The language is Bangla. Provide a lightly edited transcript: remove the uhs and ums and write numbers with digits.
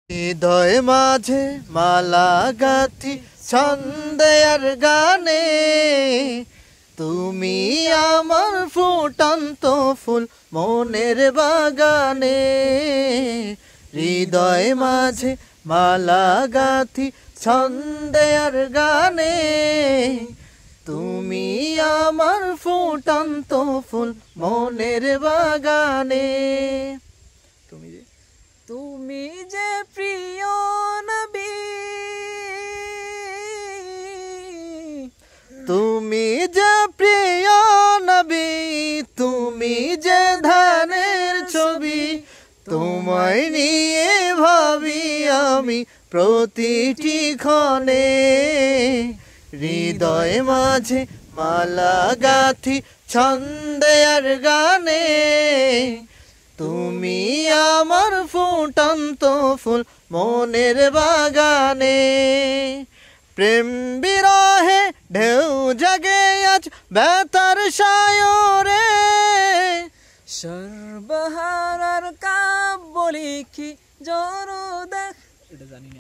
হৃদয় মাঝে মালা গাথি ছন্দে আর গানে, তুমি আমার ফুটন্ত ফুল মনের বাগানে। হৃদয় মাঝে মালা গাথি ছন্দে আর গানে, তুমি আমার ফুটন্ত ফুল মনের বাগানে। তুমি যে প্রিয় নবী, তুমি যে প্রিয় নবী, তুমি যে ধানের ছবি, তোমায় নিয়ে ভাবি আমি প্রতিটি ক্ষণে। হৃদয় মাঝে মালা গাথি ছন্দে আর গানে, তুমি আমার ফুটন্ত ফুল মনের বাগানে। প্রেম বিরহে ঢেউ জাগে আজ বেতার সায়রে, সর্বহারার কাব্য লিখি জড় দেখ, এটা জানি না।